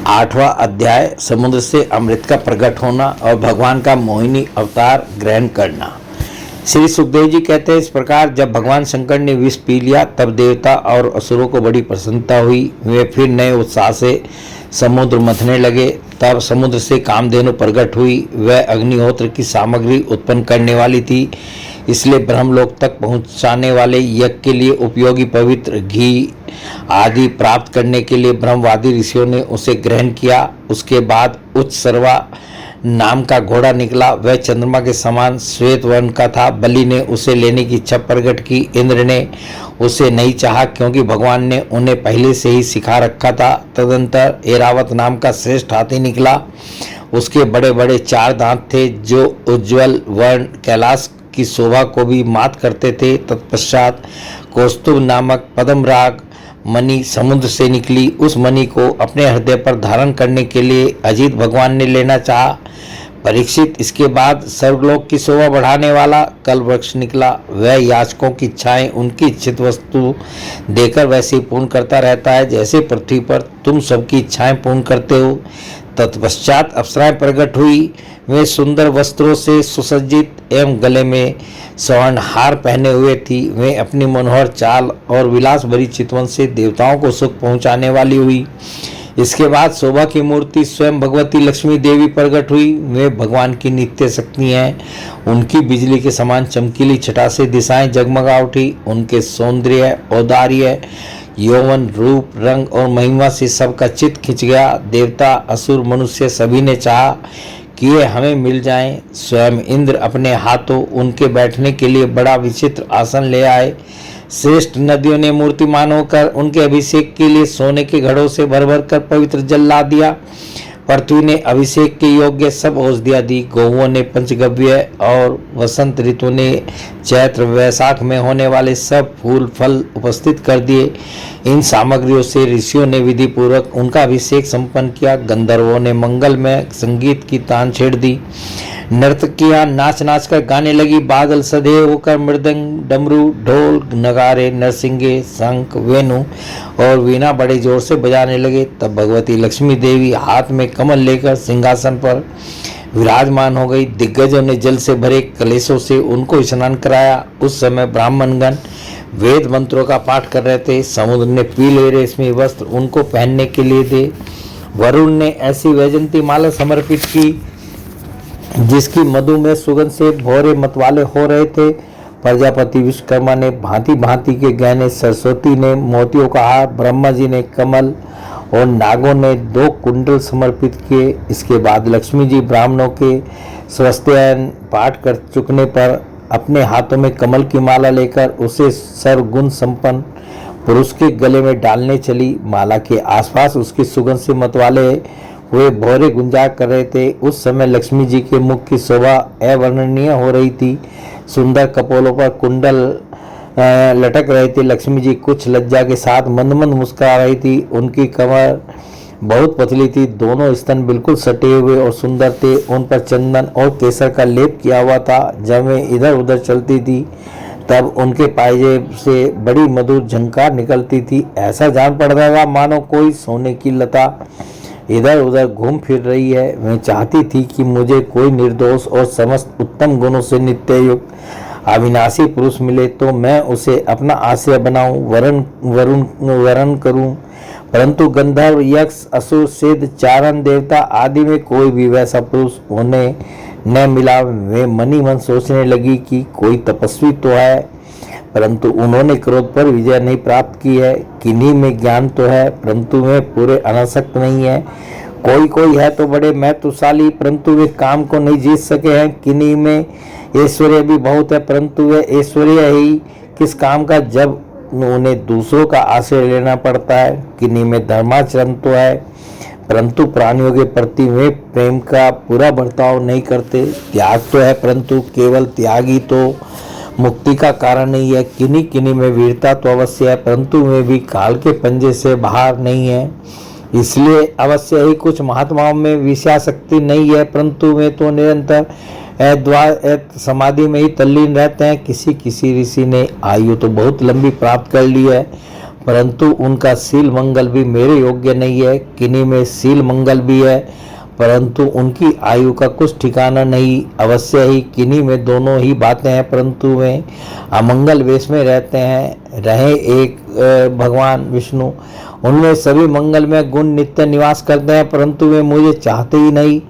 8वां अध्याय समुद्र से अमृत का प्रकट होना और भगवान का मोहिनी अवतार ग्रहण करना। श्री सुखदेव जी कहते हैं, इस प्रकार जब भगवान शंकर ने विष पी लिया तब देवता और असुरों को बड़ी प्रसन्नता हुई। वे फिर नए उत्साह से समुद्र मथने लगे। तब समुद्र से कामधेनु प्रकट हुई। वह अग्निहोत्र की सामग्री उत्पन्न करने वाली थी, इसलिए ब्रह्मलोक तक पहुंचाने वाले यज्ञ के लिए उपयोगी पवित्र घी आदि प्राप्त करने के लिए ब्रह्मवादी ऋषियों ने उसे ग्रहण किया। उसके बाद उच्च सर्वा नाम का घोड़ा निकला। वह चंद्रमा के समान श्वेत वर्ण का था। बलि ने उसे लेने की इच्छा प्रकट की। इंद्र ने उसे नहीं चाहा क्योंकि भगवान ने उन्हें पहले से ही सिखा रखा था। तदंतर ऐरावत नाम का श्रेष्ठ हाथी निकला। उसके बड़े बड़े 4 दांत थे जो उज्ज्वल वर्ण कैलाश की शोभा को भी मात करते थे। तत्पश्चात कौस्तुभ नामक पद्मराग मणि समुद्र से निकली। उस मणि को अपने हृदय पर धारण करने के लिए अजित भगवान ने लेना चाहा। परीक्षित, इसके बाद सर्वलोक की शोभा बढ़ाने वाला कल वृक्ष निकला। वह याचकों की इच्छाएं उनकी इच्छित वस्तु देकर वैसे ही पूर्ण करता रहता है जैसे पृथ्वी पर तुम सबकी इच्छाएं पूर्ण करते हो। तत्पश्चात अप्सराएं प्रकट हुई। वे सुंदर वस्त्रों से सुसज्जित एवं गले में स्वर्ण हार पहने हुए थी। वे अपनी मनोहर चाल और विलास भरी चितवन से देवताओं को सुख पहुंचाने वाली हुई। इसके बाद शोभा की मूर्ति स्वयं भगवती लक्ष्मी देवी प्रकट हुई। वे भगवान की नित्य शक्ति हैं। उनकी बिजली के समान चमकीली छटा से दिशाएं जगमगा उठी। उनके सौंदर्य, औदार्य, यौवन, रूप, रंग और महिमा से सबका चित्त खिंच गया। देवता, असुर, मनुष्य सभी ने चाहा कि ये हमें मिल जाएं। स्वयं इंद्र अपने हाथों उनके बैठने के लिए बड़ा विचित्र आसन ले आए। श्रेष्ठ नदियों ने मूर्तिमान होकर उनके अभिषेक के लिए सोने के घड़ों से भर भर कर पवित्र जल ला दिया। पृथ्वी ने अभिषेक के योग्य सब औषधियाँ दी। गौओं ने पंचगव्य और वसंत ऋतु ने चैत्र वैशाख में होने वाले सब फूल फल उपस्थित कर दिए। इन सामग्रियों से ऋषियों ने विधि पूर्वक उनका अभिषेक संपन्न किया। गंधर्वों ने मंगलमय संगीत की तान छेड़ दी। नर्तकियां नाच नाच कर गाने लगी। बादल सदैव होकर मृदंग, डमरू, ढोल, नगारे, नरसिंगे, शंख, वेणु और वीणा बड़े जोर से बजाने लगे। तब भगवती लक्ष्मी देवी हाथ में कमल लेकर सिंहासन पर विराजमान हो गई। दिग्गजों ने जल से भरे कलशों से उनको स्नान कराया। उस समय ब्राह्मणगण वेद मंत्रों का पाठ कर रहे थे। समुद्र ने पीले रेशमी वस्त्र उनको पहनने के लिए दे। वरुण ने ऐसी वैजंती माला समर्पित की जिसकी मधु में सुगंध से भौरे मतवाले हो रहे थे। प्रजापति विश्वकर्मा ने भांति भांति के गहने, सरस्वती ने मोतियों का हार, ब्रह्मा जी ने कमल और नागों ने 2 कुंडल समर्पित किए। इसके बाद लक्ष्मी जी ब्राह्मणों के स्वस्त्यायन पाठ कर चुकने पर अपने हाथों में कमल की माला लेकर उसे सर्वगुण संपन्न पुरुष के गले में डालने चली। माला के आसपास उसकी सुगंध से मतवाले हुए भौरे गुंजा कर रहे थे। उस समय लक्ष्मी जी के मुख की शोभा अवर्णनीय हो रही थी। सुंदर कपोलों पर कुंडल लटक रहे थे। लक्ष्मी जी कुछ लज्जा के साथ मंद मंद मुस्कुरा रही थी। उनकी कमर बहुत पतली थी। दोनों स्तन बिल्कुल सटे हुए और सुंदर थे। उन पर चंदन और केसर का लेप किया हुआ था। जब वे इधर उधर चलती थी तब उनके पायजेब से बड़ी मधुर झंकार निकलती थी। ऐसा जान पड़ता था मानो कोई सोने की लता इधर उधर घूम फिर रही है। मैं चाहती थी कि मुझे कोई निर्दोष और समस्त उत्तम गुणों से नित्य युक्त अविनाशी पुरुष मिले तो मैं उसे अपना आश्रय बनाऊं, वरण करूं। परंतु गंधर्व, यक्ष, असुर, सिद्ध, चारण, देवता आदि में कोई भी वैसा पुरुष उन्हें न मिला। वे मनी मन सोचने लगी कि कोई तपस्वी तो है, परंतु उन्होंने क्रोध पर विजय नहीं प्राप्त की है। किन्हीं में ज्ञान तो है परंतु वे पूरे अनासक्त नहीं है। कोई कोई है तो बड़े महत्वशाली परंतु वे काम को नहीं जीत सके हैं। किन्हीं में ऐश्वर्य भी बहुत है परंतु वे ऐश्वर्य ही किस काम का जब उन्हें दूसरों का आश्रय लेना पड़ता है। किन्हीं में धर्माचरण तो है परंतु प्राणियों के प्रति वे प्रेम का पूरा बर्ताव नहीं करते। त्याग तो है परंतु केवल त्याग ही तो मुक्ति का कारण नहीं है। किन्हीं किन्हीं में वीरता तो अवश्य है परंतु वे भी काल के पंजे से बाहर नहीं है। इसलिए अवश्य ही कुछ महात्माओं में विषयाशक्ति नहीं है परंतु वे तो निरंतर समाधि में ही तल्लीन रहते हैं। किसी किसी ऋषि ने आयु तो बहुत लंबी प्राप्त कर ली है परंतु उनका शील मंगल भी मेरे योग्य नहीं है। किन्हीं में शील मंगल भी है, परंतु उनकी आयु का कुछ ठिकाना नहीं। अवश्य ही किन्हीं में दोनों ही बातें हैं, परंतु वे अमंगल वेश में रहते हैं। रहे एक भगवान विष्णु, उनमें सभी मंगलमय गुण नित्य निवास करते हैं, परंतु वे मुझे चाहते ही नहीं।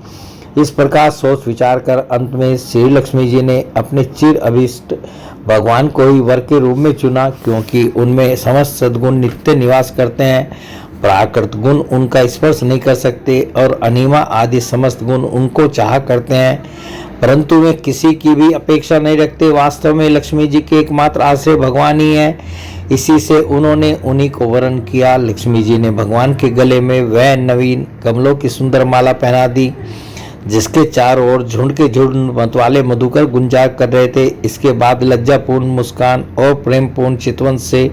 इस प्रकार सोच विचार कर अंत में श्री लक्ष्मी जी ने अपने चिर अभीष्ट भगवान को ही वर के रूप में चुना, क्योंकि उनमें समस्त सद्गुण नित्य निवास करते हैं। प्राकृत गुण उनका स्पर्श नहीं कर सकते और अनिमा आदि समस्त गुण उनको चाह करते हैं, परंतु वे किसी की भी अपेक्षा नहीं रखते। वास्तव में लक्ष्मी जी के एकमात्र आश्रय भगवान ही है, इसी से उन्होंने उन्हीं को वरण किया। लक्ष्मी जी ने भगवान के गले में वह नवीन कमलों की सुंदर माला पहना दी, जिसके चारों ओर झुंड के झुंड मतवाले मधुकर गुंजार कर रहे थे। इसके बाद लज्जापूर्ण मुस्कान और प्रेमपूर्ण चितवन से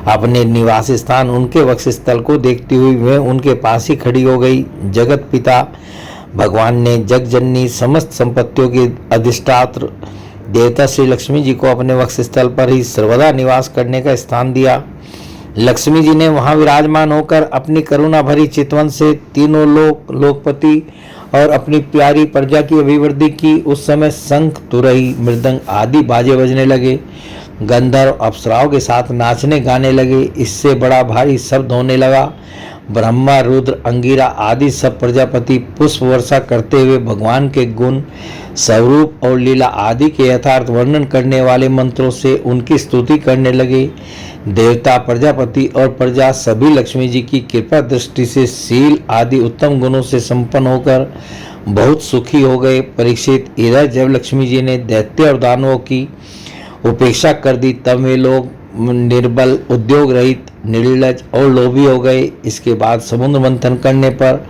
अपने निवास स्थान उनके वक्षस्थल को देखती हुई वे उनके पास ही खड़ी हो गई। जगत पिता भगवान ने जगजननी समस्त संपत्तियों की अधिष्ठात्र देवता श्री लक्ष्मी जी को अपने वक्षस्थल पर ही सर्वदा निवास करने का स्थान दिया। लक्ष्मी जी ने वहां विराजमान होकर अपनी करुणा भरी चितवन से तीनों लोकपति और अपनी प्यारी प्रजा की अभिवृद्धि की। उस समय शंख, तुरही, मृदंग आदि बाजे बजने लगे। गंधर्व अप्सराओं के साथ नाचने गाने लगे। इससे बड़ा भारी शब्द होने लगा। ब्रह्मा, रुद्र, अंगिरा आदि सब प्रजापति पुष्प वर्षा करते हुए भगवान के गुण, स्वरूप और लीला आदि के यथार्थ वर्णन करने वाले मंत्रों से उनकी स्तुति करने लगे। देवता, प्रजापति और प्रजा सभी लक्ष्मी जी की कृपा दृष्टि से शील आदि उत्तम गुणों से संपन्न होकर बहुत सुखी हो गए। परीक्षित, इधर जब लक्ष्मी जी ने दैत्य और दानवों की उपेक्षा कर दी, तब वे लोग निर्बल, उद्योग रहित, निर्लज और लोभी हो गए। इसके बाद समुद्र मंथन करने पर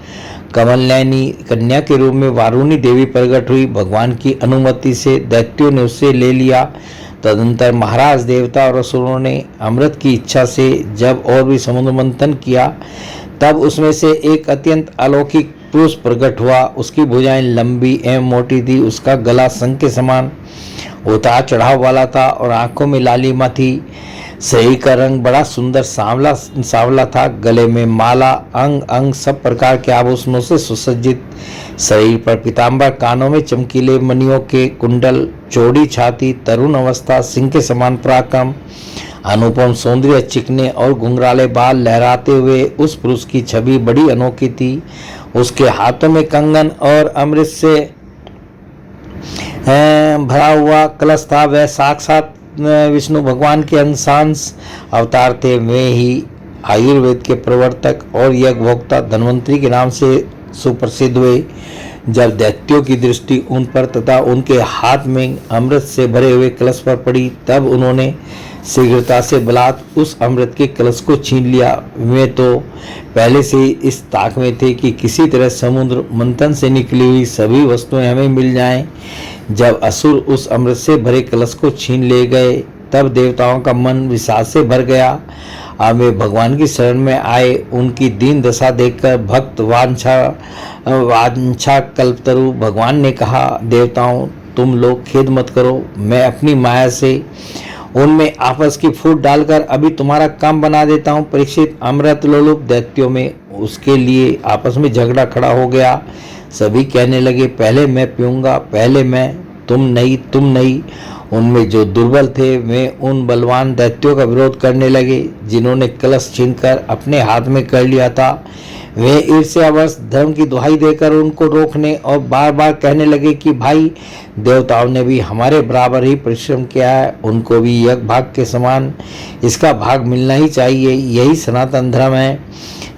कमलनयनी कन्या के रूप में वारुणी देवी प्रकट हुई। भगवान की अनुमति से दैत्यों ने उससे ले लिया। तदंतर महाराज, देवता और असुरों ने अमृत की इच्छा से जब और भी समुद्र मंथन किया, तब उसमें से एक अत्यंत अलौकिक पुरुष प्रकट हुआ। उसकी भुजाएं लंबी एवं मोटी थी, उसका गला शंख के समान उतार चढ़ाव वाला था और आंखों में लालिमा थी। शरीर का रंग बड़ा सुंदर सांवला था। गले में माला, अंग अंग सब प्रकार के आभूषणों से सुसज्जित, शरीर पर पीताम्बर, कानों में चमकीले मणियों के कुंडल, चौड़ी छाती, तरुण अवस्था, सिंह के समान पराक्रम, अनुपम सौंदर्य, चिकने और घुंघराले बाल लहराते हुए उस पुरुष की छवि बड़ी अनोखी थी। उसके हाथों में कंगन और अमृत से भरा हुआ कलश था। वह साक्षात विष्णु भगवान के अंशांश अवतार थे। वे ही आयुर्वेद के प्रवर्तक और यज्ञभोक्ता धन्वंतरी के नाम से सुप्रसिद्ध हुए। जब दैत्यों की दृष्टि उन पर तथा उनके हाथ में अमृत से भरे हुए कलश पर पड़ी, तब उन्होंने शीघ्रता से बलात् उस अमृत के कलश को छीन लिया। वे तो पहले से ही इस ताक में थे कि किसी तरह समुद्र मंथन से निकली हुई सभी वस्तुएं हमें मिल जाएं। जब असुर उस अमृत से भरे कलश को छीन ले गए, तब देवताओं का मन विषाद से भर गया। अब वे भगवान की शरण में आए। उनकी दीन दशा देखकर भक्त वांछा कल्पतरु भगवान ने कहा, देवताओं, तुम लोग खेद मत करो, मैं अपनी माया से उनमें आपस की फूट डालकर अभी तुम्हारा काम बना देता हूँ। परीक्षित, अमृत लोलुप दैत्यों में उसके लिए आपस में झगड़ा खड़ा हो गया। सभी कहने लगे, पहले मैं पीऊंगा, पहले मैं, तुम नहीं। उनमें जो दुर्बल थे वे उन बलवान दैत्यों का विरोध करने लगे, जिन्होंने कलश छीनकर अपने हाथ में कर लिया था। वे ईर्ष्यावश धर्म की दुहाई देकर उनको रोकने और बार बार कहने लगे कि भाई, देवताओं ने भी हमारे बराबर ही परिश्रम किया है, उनको भी यज्ञ भाग के समान इसका भाग मिलना ही चाहिए, यही सनातन धर्म है।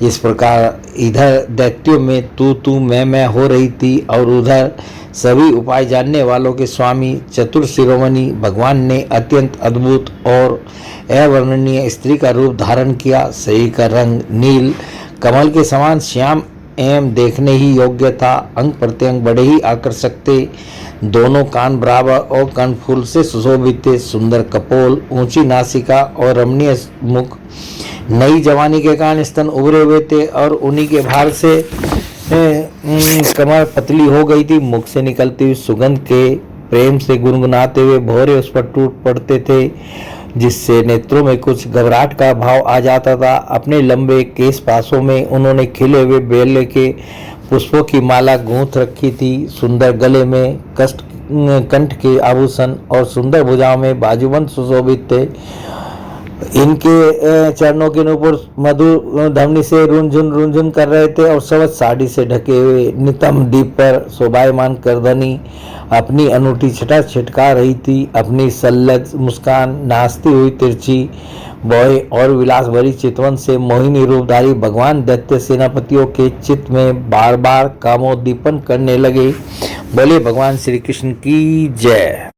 इस प्रकार इधर दैत्यों में तू मैं हो रही थी और उधर सभी उपाय जानने वालों के स्वामी चतुर शिरोमणि भगवान ने अत्यंत अद्भुत और अवर्णनीय स्त्री का रूप धारण किया। शरीर का रंग नील कमल के समान श्याम एवं देखने ही योग्य था। अंग प्रत्यंग बड़े ही आकर्षक थे। दोनों कान बराबर और कर्णफूल से सुशोभित थे। सुंदर कपोल, ऊंची नासिका और रमणीय मुख, नई जवानी के कारण स्तन उभरे हुए थे और उन्हीं के भार से कमर पतली हो गई थी। मुख से निकलती हुई सुगंध के प्रेम से गुनगुनाते हुए भौरे उस पर टूट पड़ते थे। जिससे नेत्रों में कुछ घबराहट का भाव आ जाता था। अपने लंबे केश पासों में उन्होंने खिले हुए बेले के पुष्पों की माला गूंथ रखी थी। सुंदर गले में कंठ के आभूषण और सुंदर भुजाओं में बाजूबंद सुशोभित थे। इनके चरणों के ऊपर मधुर ध्वनि से रुंझुन कर रहे थे और सबज साड़ी से ढके हुए नितंब दीप पर शोभायमान करधनी अपनी अनूठी छटा छिटका रही थी। अपनी सल्लज मुस्कान, नाचती हुई तिरछी भौहें और विलास भरी चितवन से मोहिनी रूपधारी भगवान दैत्य सेनापतियों के चित्त में बार बार कामोद्दीपन करने लगे। बोले भगवान श्री कृष्ण की जय।